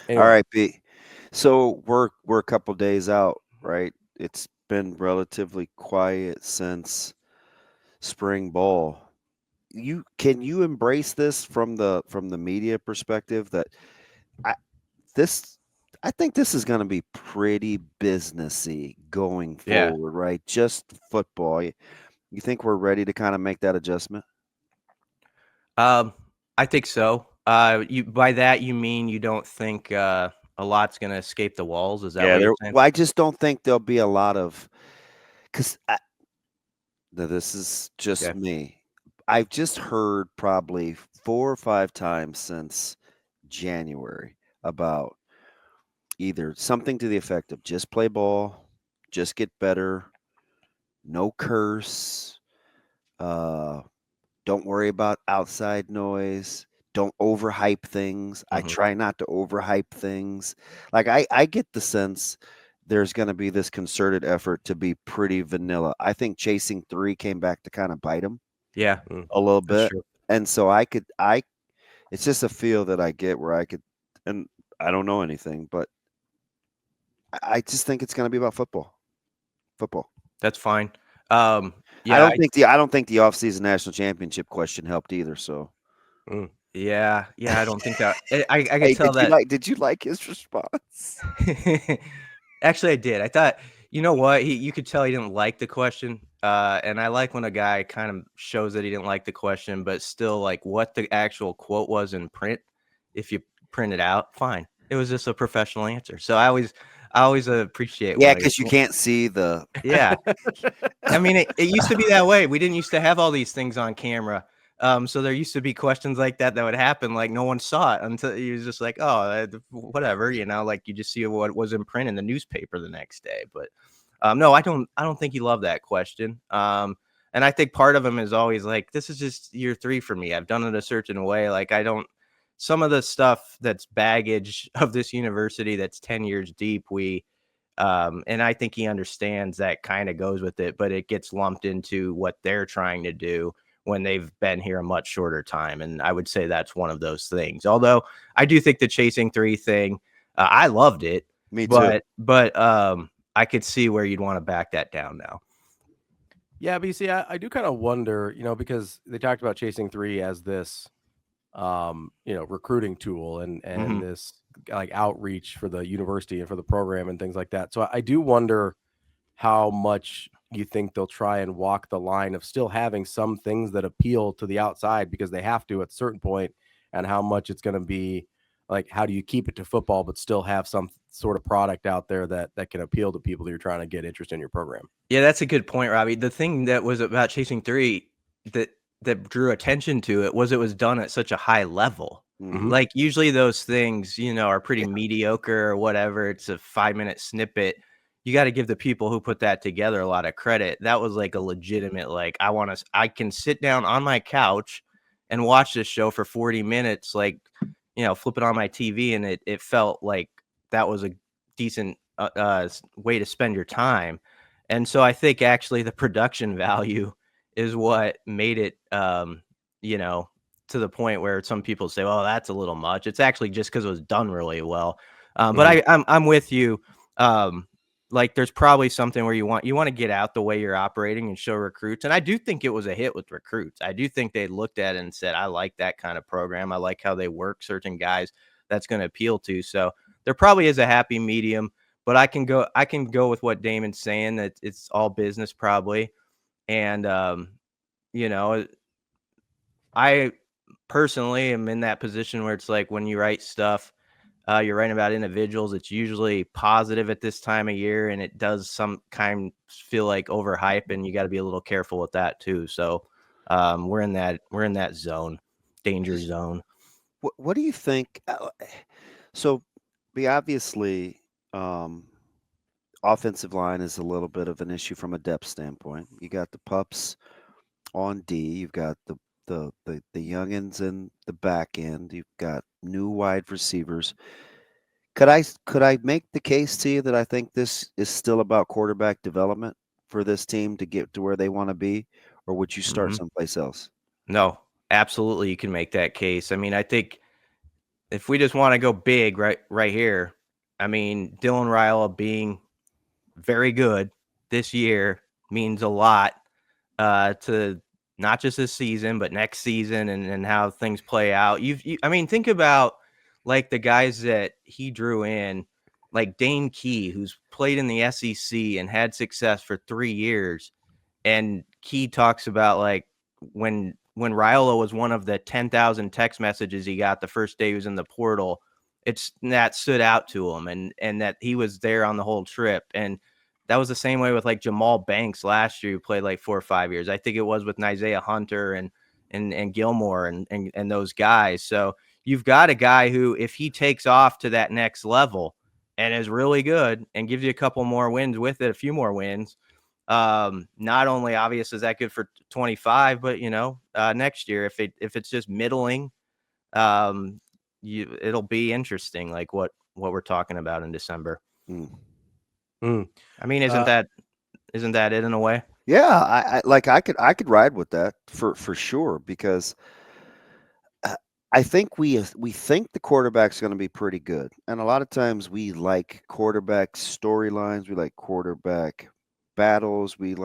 All Anyway, right, Pete. So we're a couple days out, right? It's been relatively quiet since spring ball. You embrace this from the media perspective that I this I think this is going to be pretty businessy going Yeah. forward, right? Just football. You think we're ready to kind of make that adjustment? Um, I think so. You by that you mean you don't think a lot's gonna escape the walls? Is that Yeah, what you're there. saying? Well, I just don't think there'll be a lot of because this is just Okay. me. I've just heard probably 4 or 5 times since January about either something to the effect of just play ball, just get better, no curse, uh, don't worry about outside noise, don't overhype things. I Mhm. try not to overhype things. Like I get the sense there's going to be this concerted effort to be pretty vanilla. I think chasing three came back to kind of bite him Yeah, mm, a little that's bit, true. and so I it's just a feel that I get where I could, and I don't know anything, but I just think it's going to be about football. Football. That's fine. I Yeah, don't think the offseason national championship question helped either. So, mm. yeah. I don't think that. I could hey, tell that. did you like his response? Actually, I did. I thought, you know what? You could tell he didn't like the question. And I like when a guy kind of shows that he didn't like the question, but still like what the actual quote was in print. If you print it out, fine. It was just a professional answer. So I always appreciate Yeah, when because you can't see the. yeah. I mean, it used to be that way. We didn't used to have all these things on camera. So there used to be questions like that would happen, like no one saw it until you was just like, oh, whatever, like you just see what was in print in the newspaper the next day. But no, I don't think he loved that question. And I think part of him is always like, this is just year three for me. I've done it a certain way. Like I don't. Some of the stuff that's baggage of this university that's 10 years deep, and I think he understands that kind of goes with it, but it gets lumped into what they're trying to do when they've been here a much shorter time. And I would say that's one of those things. Although I do think the chasing three thing, I loved it, Me too. but I could see where you'd want to back that down now. Yeah, but you see, I do kind of wonder, because they talked about chasing three as this, recruiting tool and Hmm. this like outreach for the university and for the program and things like that. So I do wonder how much you think they'll try and walk the line of still having some things that appeal to the outside because they have to at a certain point, and how much it's going to be like, how do you keep it to football but still have some sort of product out there that can appeal to people that you're trying to get interest in your program. Yeah, that's a good point, Robbie. The thing that was about chasing three that that drew attention to it was done at such a high level. Hmm. Hmm. Like usually those things, are pretty mediocre or whatever. It's a 5 minute snippet. You got to give the people who put that together a lot of credit. That was like a legitimate, like, I can sit down on my couch and watch this show for 40 minutes, like, flip it on my TV. And it felt like that was a decent way to spend your time. And so I think actually the production value is what made it, you know, to the point where some people say, "Well, that's a little much." It's actually just because it was done really well. But Hmm. I'm with you. Um, like, there's probably something where you want to get out the way you're operating and show recruits. And I do think it was a hit with recruits. I do think they looked at it and said, "I like that kind of program. I like how they work certain guys. That's going to appeal to." So there probably is a happy medium. But I can go with what Damon's saying, that it's all business probably. And you know, I personally am in that position where it's like when you write stuff, you're writing about individuals, it's usually positive at this time of year, and it does some kind feel like overhype, and you got to be a little careful with that too. So we're in that zone, danger zone. What do you think? So, we obviously, offensive line is a little bit of an issue from a depth standpoint. You got the pups on D. You've got the youngins in the back end. You've got new wide receivers. Could I make the case to you that I think this is still about quarterback development for this team to get to where they want to be, or would you start Hmm. someplace else? No, absolutely, you can make that case. I mean, I think if we just want to go big right here, I mean, Dylan Raiola being very good this year means a lot to not just this season, but next season and how things play out. I mean, think about like the guys that he drew in, like Dane Key, who's played in the SEC and had success for 3 years. And Key talks about like when Raiola was one of the 10,000 text messages he got the first day he was in the portal, it's that stood out to him and that he was there on the whole trip. And that was the same way with like Jamal Banks last year, who played like 4 or 5 years. I think it was with Isaiah Hunter and Gilmore and those guys. So you've got a guy who, if he takes off to that next level and is really good and gives you a couple more wins with it, a few more wins, not only obvious is that good for 25, but next year, if it's just middling, it'll be interesting, like what we're talking about in December. I mean, isn't that it in a way? Yeah, I could ride with that for sure, because I think we think the quarterback's going to be pretty good, and a lot of times we like quarterback storylines, we like quarterback battles, we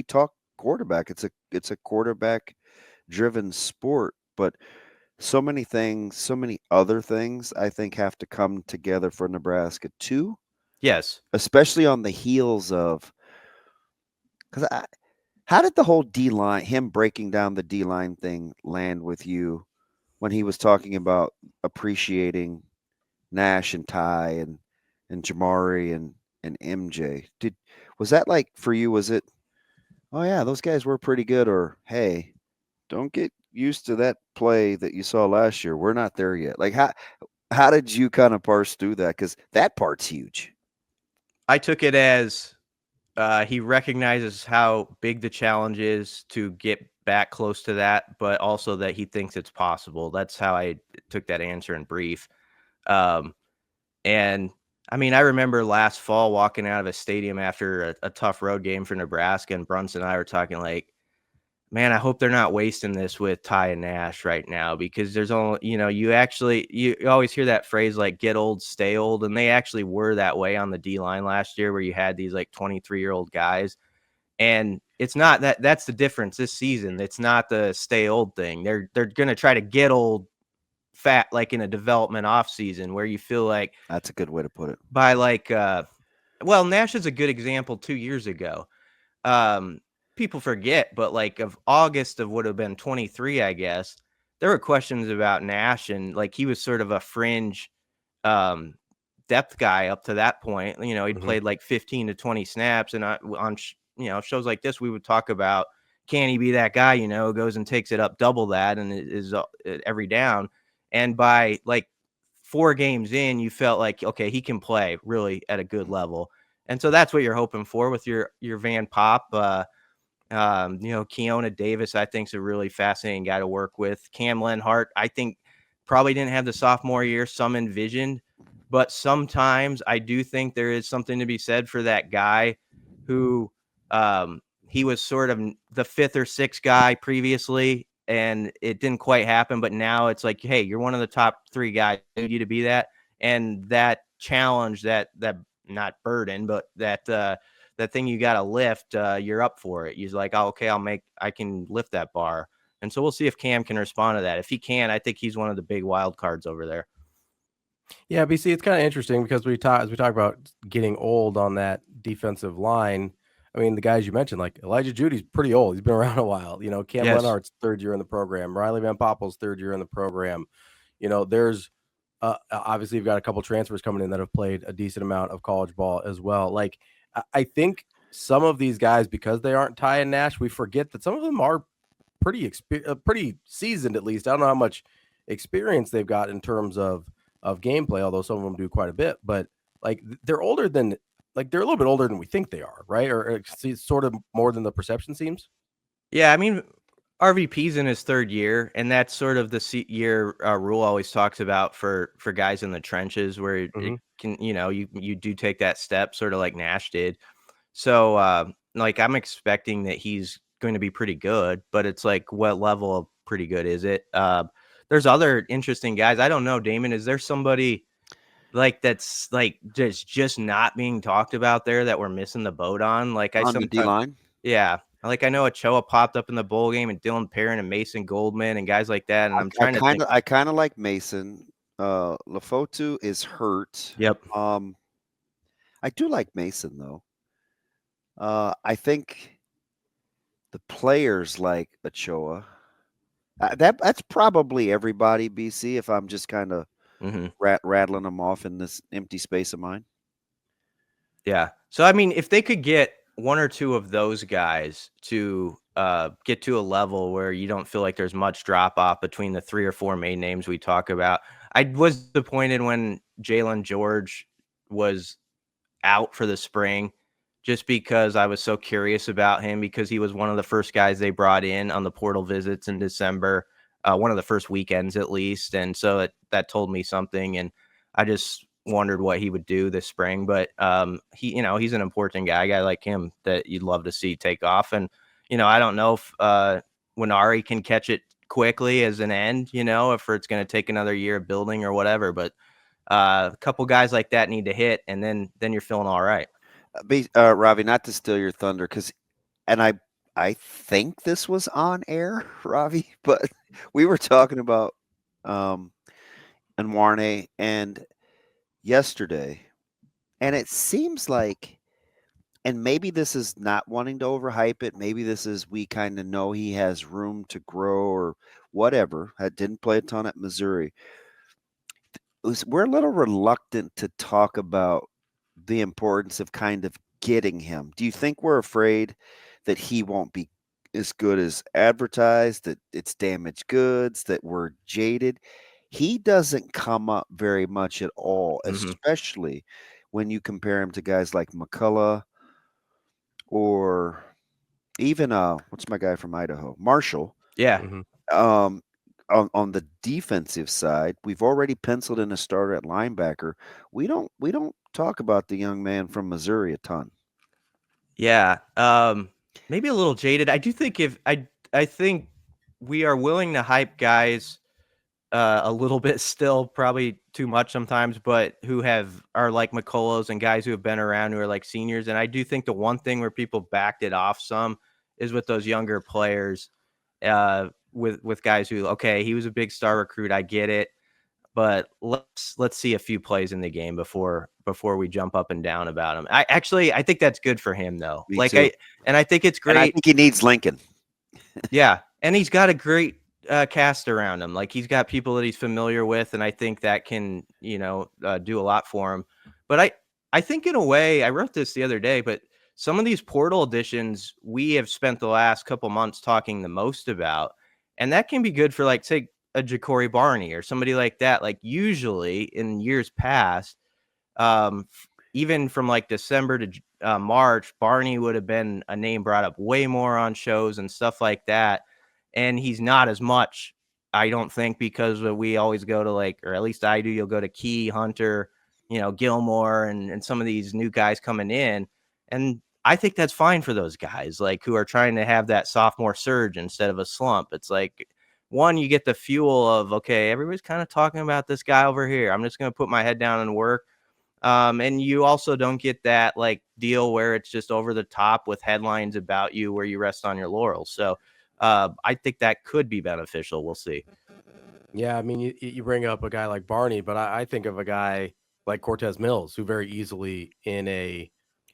talk quarterback. It's a quarterback driven sport, but so many things, so many other things, I think have to come together for Nebraska too, Yes. especially on the heels of, because how did the whole D line, him breaking down the D line thing, land with you when he was talking about appreciating Nash and Ty and Jamari and MJ? Was that like for you? Was it, oh yeah, those guys were pretty good, or hey, don't get used to that play that you saw last year. We're not there yet. Like how did you kind of parse through that? Because that part's huge. I took it as he recognizes how big the challenge is to get back close to that, but also that he thinks it's possible. That's how I took that answer in brief. And I mean, I remember last fall walking out of a stadium after a tough road game for Nebraska, and Brunson and I were talking like, man, I hope they're not wasting this with Ty and Nash right now, because there's only, you always hear that phrase like get old, stay old. And they actually were that way on the D line last year, where you had these like 23-year-old guys. And it's not that's the difference this season. It's not the stay old thing. They're going to try to get old fat, like in a development off season, where you feel like That's a good way to put it. by like, well, Nash is a good example 2 years ago. People forget, but like of August of would have been 23, I guess, there were questions about Nash, and like he was sort of a fringe depth guy up to that point. He'd played like 15 to 20 snaps, and on shows like this, we would talk about, can he be that guy, goes and takes it up double that and is every down. And by like 4 games in, you felt like, okay, he can play really at a good level. And so that's what you're hoping for with your Van Pop. Keona Davis, I think, is a really fascinating guy to work with. Cam Lenhart, I think, probably didn't have the sophomore year some envisioned, but sometimes I do think there is something to be said for that guy who he was sort of the 5th or 6th guy previously, and it didn't quite happen. But now it's like, hey, you're one of the top 3 guys. I need you to be that, and that challenge, that not burden, but that thing you got to lift, you're up for it. He's like, oh, okay, I can lift that bar. And so we'll see if Cam can respond to that. If he can, I think he's one of the big wild cards over there. Yeah, BC, it's kind of interesting because as we talk about getting old on that defensive line. I mean, the guys you mentioned, like Elijah Judy's pretty old. He's been around a while. Cam Yes. Lenhart's 3rd year in the program. Riley Van Poppel's 3rd year in the program. There's obviously you've got a couple transfers coming in that have played a decent amount of college ball as well. Like, I think some of these guys, because they aren't Ty and Nash, we forget that some of them are pretty seasoned, at least. I don't know how much experience they've got in terms of gameplay, although some of them do quite a bit. But like they're older than, like they're a little bit older than we think they are, right? Or sort of more than the perception seems. Yeah, I mean, RVP's in his 3rd year, and that's sort of the year Rule always talks about for guys in the trenches, where it can, you do take that step, sort of like Nash did. So, like, I'm expecting that he's going to be pretty good, but it's like, what level of pretty good is it? there's other interesting guys. I don't know, Damon. Is there somebody like that's like just not being talked about there that we're missing the boat on? Like I On the D sometimes, line, yeah. Like I know Ochoa popped up in the bowl game and Dylan Perrin and Mason Goldman and guys like that. And I'm trying to think. I kind of like Mason. Lafotu is hurt. Yep. I do like Mason though. I think the players like Ochoa. That's probably everybody, BC. If I'm just kind of Hmm. rattling them off in this empty space of mine. Yeah. So I mean, if they could get one or two of those guys to get to a level where you don't feel like there's much drop off between the 3 or 4 main names we talk about. I was disappointed when Jalen George was out for the spring, just because I was so curious about him, because he was one of the first guys they brought in on the portal visits in December, one of the first weekends at least. And so that told me something. And I just wondered what he would do this spring. But he's an important guy like him that you'd love to see take off. And, I don't know if Winari can catch it quickly as an end, if it's going to take another year of building or whatever. But a couple guys like that need to hit, and then you're feeling all right. Ravi, not to steal your thunder, and I think this was on air, Ravi, but we were talking about Nwarne and yesterday, and it seems like, and maybe this is not wanting to overhype it. Maybe this is we kind of know he has room to grow or whatever. I didn't play a ton at Missouri. We're a little reluctant to talk about the importance of kind of getting him. Do you think we're afraid that he won't be as good as advertised, that it's damaged goods, that we're jaded? He doesn't come up very much at all, Mm-hmm. especially when you compare him to guys like McCullough or even what's my guy from Idaho? Marshall. Yeah. Mhm. On the defensive side, we've already penciled in a starter at linebacker. We don't talk about the young man from Missouri a ton. Yeah. Maybe a little jaded. I do think I think we are willing to hype guys a little bit still, probably too much sometimes, but who are like McCulloughs and guys who have been around who are like seniors. And I do think the one thing where people backed it off some is with those younger players, with guys who, okay, he was a big star recruit, I get it, but let's see a few plays in the game before we jump up and down about him. I think that's good for him though. Me Like too. I think it's And I great. think he needs Lincoln. Yeah, and he's got a great cast around him. Like he's got people that he's familiar with, and I think that can do a lot for him. But I think in a way, I wrote this the other day, but some of these portal additions we have spent the last couple months talking the most about, and that can be good for, like, say, a Ja'Cory Barney or somebody like that. Like usually in years past, even from like December to March, Barney would have been a name brought up way more on shows and stuff like that. And he's not as much, I don't think, because we always go to, like, or at least I do, you'll go to Key, Hunter, Gilmore, and some of these new guys coming in. And I think that's fine for those guys, like, who are trying to have that sophomore surge instead of a slump. It's like, one, you get the fuel of, okay, everybody's kind of talking about this guy over here, I'm just going to put my head down and work. And you also don't get that, like, deal where it's just over the top with headlines about you where you rest on your laurels. So I think that could be beneficial. We'll see. Yeah, I mean, you bring up a guy like Barney, but I think of a guy like Cortez Mills, who very easily in a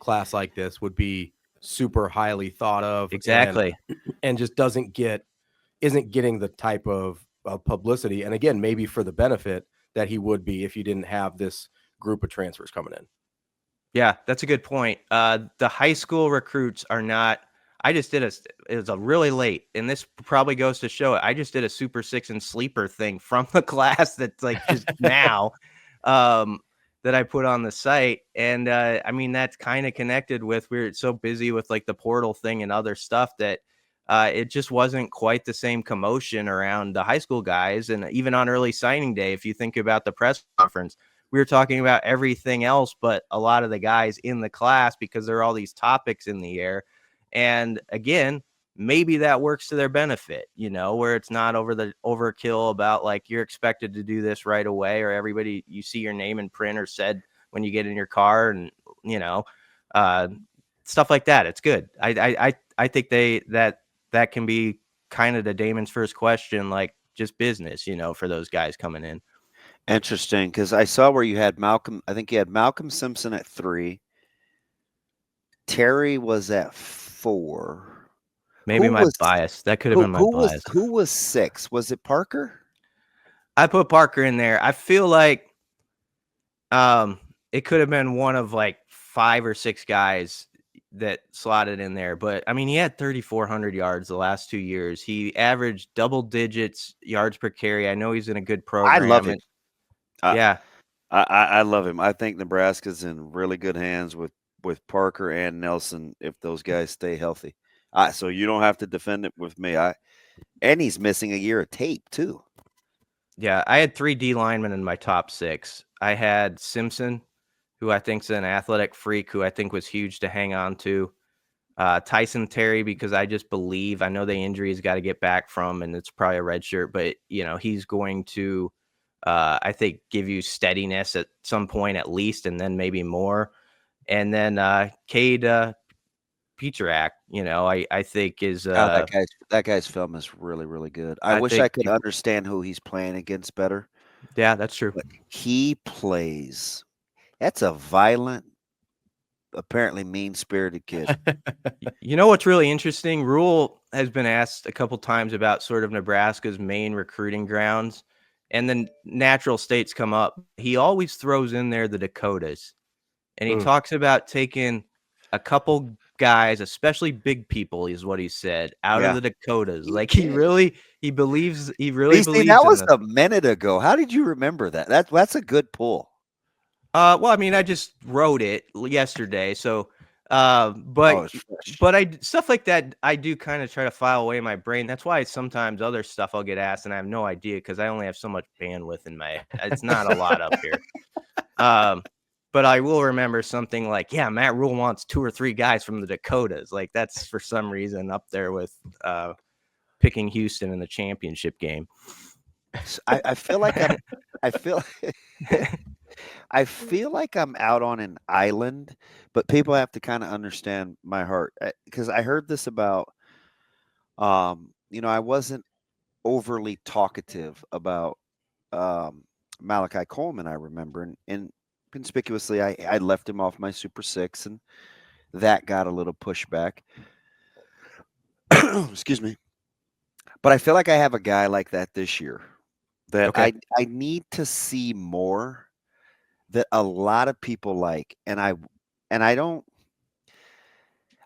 class like this would be super highly thought of, Exactly. and just isn't getting the type of publicity. And again, maybe for the benefit that he would be if you didn't have this group of transfers coming in. Yeah, that's a good point. The high school recruits are not. I just did it was a really late, and this probably goes to show it. I just did a Super 6 and sleeper thing from the class that's like just now, that I put on the site. And I mean, that's kind of connected with, we're so busy with like the portal thing and other stuff that it just wasn't quite the same commotion around the high school guys. And even on early signing day, if you think about the press conference, we were talking about everything else but a lot of the guys in the class, because there are all these topics in the air. And again, maybe that works to their benefit, where it's not overkill about like you're expected to do this right away, or everybody, you see your name in print or said when you get in your car, and stuff like that. It's good. I think that can be kind of to Damon's first question, like just business, for those guys coming in. Interesting, because I saw where you had Malcolm. I think you had Malcolm Simpson at 3. Terry was at 4. Maybe Who my was bias. That could have been my bias. who was 6? Was it Parker? I put Parker in there. I feel like it could have been one of like 5 or 6 guys that slotted in there. But I mean, he had 3,400 yards the last 2 years. He averaged double digits yards per carry. I know he's in a good program. I love him. Yeah. I love him. I think Nebraska's in really good hands with Parker and Nelson if those guys stay healthy. So you don't have to defend it with me. And he's missing a year of tape too. Yeah, I had 3 D linemen in my top 6. I had Simpson, who I think's an athletic freak, who I think was huge to hang on to. Tyson Terry, because I just believe, I know the injury he's got to get back from, and it's probably a red shirt, but he's going to, I think, give you steadiness at some point at least, and then maybe more. And then Cade Petrak, I think is that guy's film is really, really good. I wish I could understand who he's playing against better. Yeah, that's true. But he plays. That's a violent, apparently mean-spirited kid. You know what's really interesting? Rule has been asked a couple times about sort of Nebraska's main recruiting grounds, and then natural states come up. He always throws in there the Dakotas, and he talks about taking a couple guys, especially big people, is what he said, out of the Dakotas. Like he really believes. That was a minute ago. How did you remember that? That's a good pull. Well, I mean, I just wrote it yesterday, so but I stuff like that, I do kind of try to file away in my brain. That's why sometimes other stuff I'll get asked and I have no idea because I only have so much bandwidth in my. It's not a lot up here. But I will remember something like, yeah, Matt Rule wants 2 or 3 guys from the Dakotas. Like that's for some reason up there with picking Houston in the championship game. I feel like I feel like I'm out on an island, but people have to kind of understand my heart because I heard this about, I wasn't overly talkative about Malachi Coleman. I remember, and conspicuously, I left him off my Super 6, and that got a little pushback. Excuse me, but I feel like I have a guy like that this year that I need to see more. That a lot of people like, and I don't.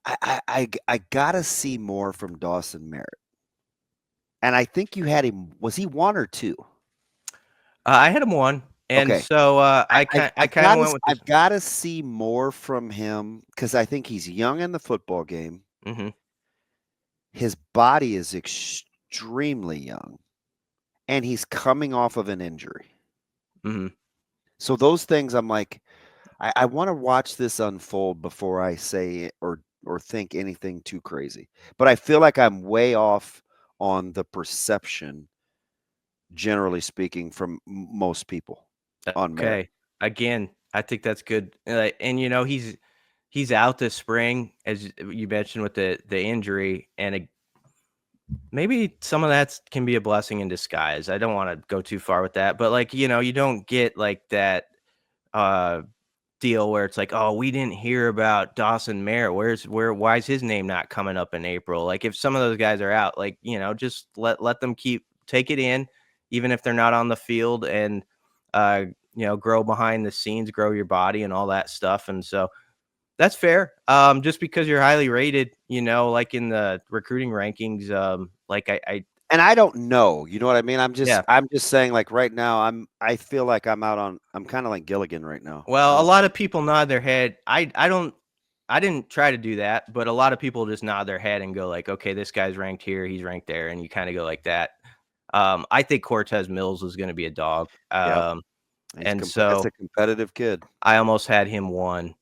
I gotta see more from Dawson Merritt, and I think you had him. Was he 1 or 2? I had him 1, and so I kind of went with. I've got to see more from him because I think he's young in the football game. Mm-hmm. His body is extremely young, and he's coming off of an injury. Mm-hmm. So those things, I'm like, I want to watch this unfold before I say or think anything too crazy. But I feel like I'm way off on the perception, generally speaking, from most people on Merritt. Again, I think that's good. And he's out this spring, as you mentioned, with the injury, and maybe some of that can be a blessing in disguise. I don't want to go too far with that, but like, you don't get like that deal where it's like, oh, we didn't hear about Dawson Merritt. Why is his name not coming up in April? Like if some of those guys are out, like, just let them take it in, even if they're not on the field, and grow behind the scenes, grow your body and all that stuff. And so that's fair. Just because you're highly rated, like in the recruiting rankings, like and I don't know, you know what I mean? I'm just saying, like right now, I feel like I'm kind of like Gilligan right now. Well, a lot of people nod their head. I didn't try to do that, but a lot of people just nod their head and go like, okay, this guy's ranked here, he's ranked there, and you kind of go like that. I think Cortez Mills is going to be a dog. And so it's a competitive kid. I almost had him 1.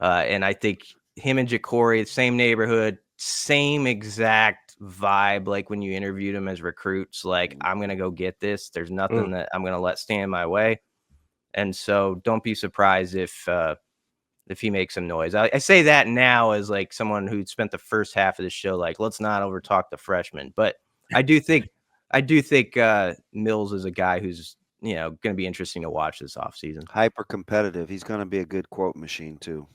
And I think him and Jacory, same neighborhood, same exact vibe like when you interviewed him as recruits, like I'm gonna go get this. There's nothing that I'm gonna let stand in my way. And so don't be surprised if he makes some noise. I say that now as like someone who spent the first half of the show like, let's not overtalk the freshman. But I do think Mills is a guy who's going to be interesting to watch this offseason. Hyper competitive. He's going to be a good quote machine too.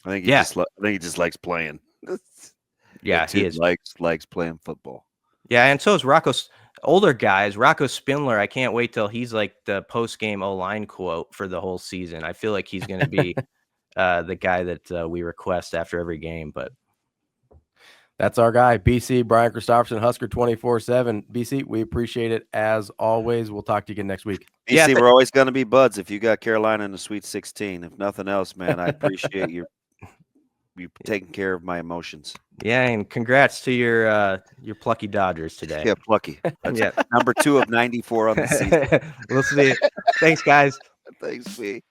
I think he just likes playing. Yeah, he is. Likes playing football. Yeah, and so is Rocco's older guys. Rocco Spindler, I can't wait till he's like the post-game O-line quote for the whole season. I feel like he's going to be the guy that we request after every game. But that's our guy, BC, Brian Christopherson, Husker 24/7. BC, we appreciate it as always. We'll talk to you again next week. BC, we're always going to be buds if you got Carolina in the Sweet 16. If nothing else, man, I appreciate you taking care of my emotions. Yeah, and congrats to your plucky Dodgers today. Yeah, plucky. That's number 2 of 94 on the season. We'll see. Thanks, guys. Thanks, B.